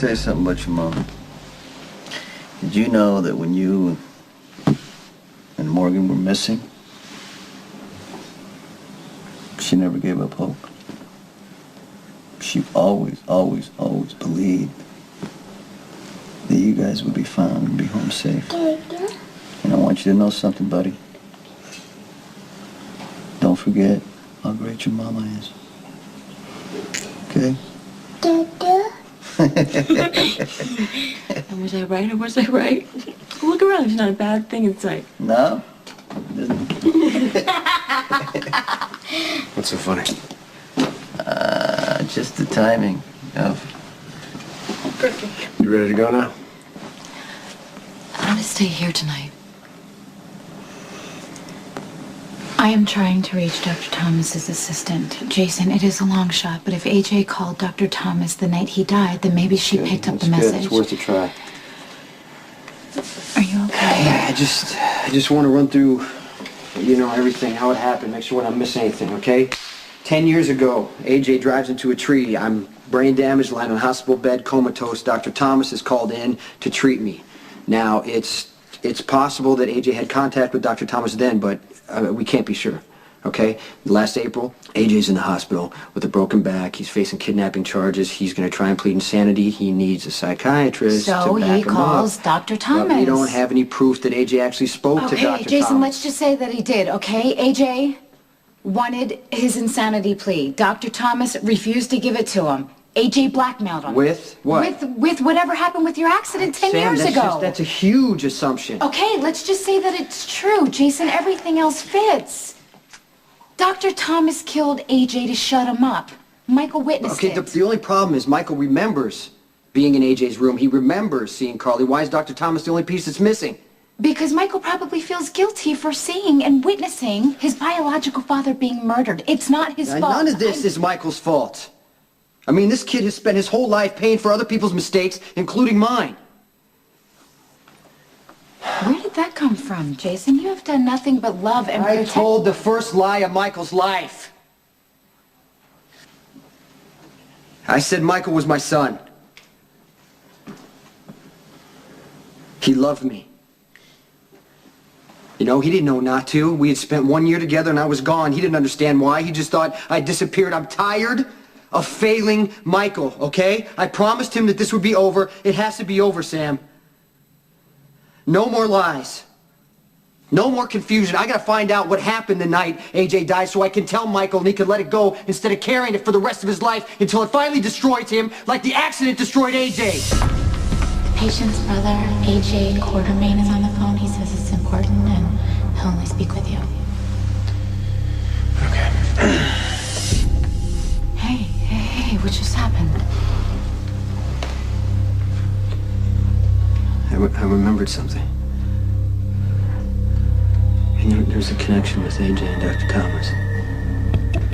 tell you something about your mom. Did you know that when you and Morgan were missing, she never gave up hope? She always believed that you guys would be found and be home safe. And I want you to know something, buddy. Don't forget how great your mama is. Okay? And was I right or was I right? Look around, there's not a bad thing in sight. No? What's so funny? Just the timing of... You ready to go now? I want to stay here tonight. I am trying to reach Dr. Thomas's assistant. Jason, it is a long shot, but if AJ called Dr. Thomas the night he died, then maybe she picked up the message. It's worth a try. Are you okay? Yeah, I just want to run through, everything, how it happened, make sure we're not missing anything, okay? 10 years ago, AJ drives into a tree. I'm brain damaged, lying on a hospital bed, comatose. Dr. Thomas is called in to treat me. Now, it's possible that AJ had contact with Dr. Thomas then, but we can't be sure, okay? Last April, AJ's in the hospital with a broken back. He's facing kidnapping charges. He's going to try and plead insanity. He needs a psychiatrist to back him up. So he calls Dr. Thomas. But we don't have any proof that AJ actually spoke to Dr. Thomas. Okay, Jason, let's just say that he did, okay? AJ wanted his insanity plea. Dr. Thomas refused to give it to him. AJ blackmailed him. With what? With whatever happened with your accident 10 years ago. That's a huge assumption. Okay, let's just say that it's true. Jason, everything else fits. Dr. Thomas killed AJ to shut him up. Michael witnessed it. Okay, the only problem is Michael remembers being in AJ's room. He remembers seeing Carly. Why is Dr. Thomas the only piece that's missing? Because Michael probably feels guilty for seeing and witnessing his biological father being murdered. It's not his fault. None of this is Michael's fault. I mean, this kid has spent his whole life paying for other people's mistakes, including mine. Where did that come from, Jason? You have done nothing but love and I told the first lie of Michael's life. I said Michael was my son. He loved me. He didn't know not to. We had spent 1 year together and I was gone. He didn't understand why. He just thought I disappeared. I'm tired of failing Michael, okay? I promised him that this would be over. It has to be over, Sam. No more lies. No more confusion. I gotta find out what happened the night AJ died so I can tell Michael and he can let it go instead of carrying it for the rest of his life until it finally destroys him like the accident destroyed AJ. Patient's brother, AJ Quartermain, is on the phone. He says it's important and he'll only speak with you. Okay. Hey, what just happened? I remembered something. And there's a connection with AJ and Dr. Thomas.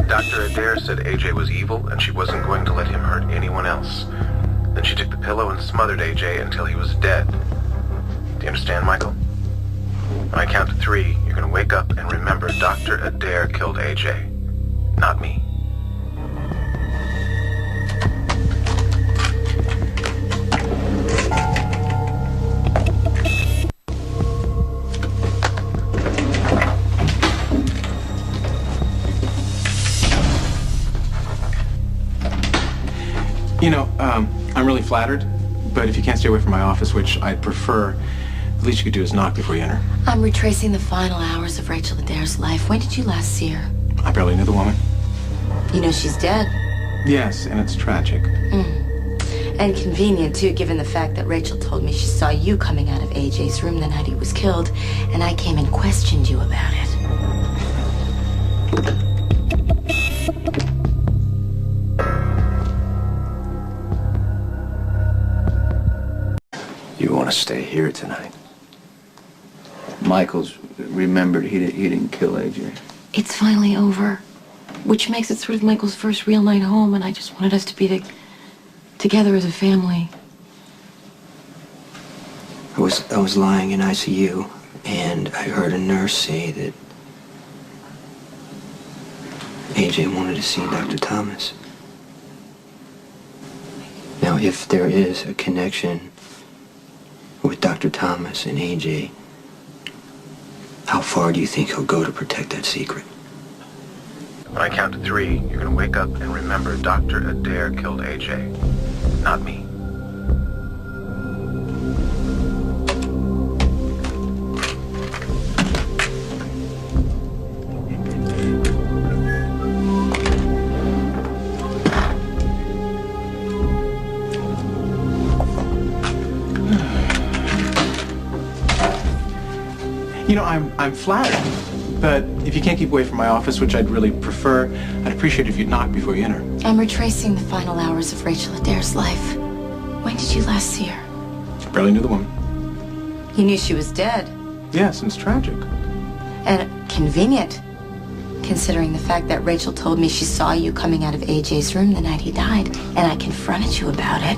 Dr. Adair said AJ was evil and she wasn't going to let him hurt anyone else. Then she took the pillow and smothered AJ until he was dead. Do you understand, Michael? When I count to 3, you're going to wake up and remember Dr. Adair killed AJ, not me. I'm really flattered, but if you can't stay away from my office, which I'd prefer, the least you could do is knock before you enter. I'm retracing the final hours of Rachel Adair's life. When did you last see her? I barely knew the woman. You know she's dead. Yes, and it's tragic. And convenient, too, given the fact that Rachel told me she saw you coming out of AJ's room the night he was killed, and I came and questioned you about it. You want to stay here tonight? Michael's remembered he didn't kill AJ. It's finally over, which makes it sort of Michael's first real night home, and I just wanted us to be together as a family. I was lying in ICU, and I heard a nurse say that AJ wanted to see Dr. Thomas. Now, if there is a connection with Dr. Thomas and AJ, how far do you think he'll go to protect that secret? When I count to 3, you're gonna wake up and remember Dr. Adair killed AJ, not me. You know, I'm flattered, but if you can't keep away from my office, which I'd really prefer, I'd appreciate it if you'd knock before you enter. I'm retracing the final hours of Rachel Adair's life. When did you last see her? Barely knew the woman. You knew she was dead. Yes, and it's tragic. And convenient, considering the fact that Rachel told me she saw you coming out of AJ's room the night he died, and I confronted you about it.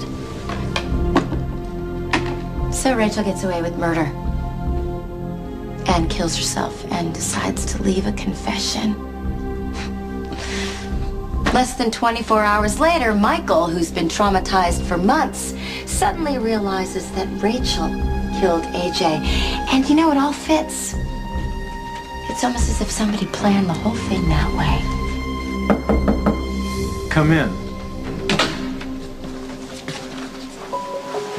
So Rachel gets away with murder. And kills herself and decides to leave a confession. Less than 24 hours later, Michael, who's been traumatized for months, suddenly realizes that Rachel killed AJ. And you know, it all fits. It's almost as if somebody planned the whole thing that way. Come in.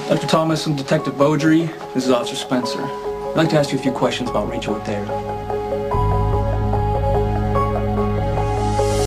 Dr. Thomas and Detective Beaudry, this is Officer Spencer. I'd like to ask you a few questions about Rachel Adair.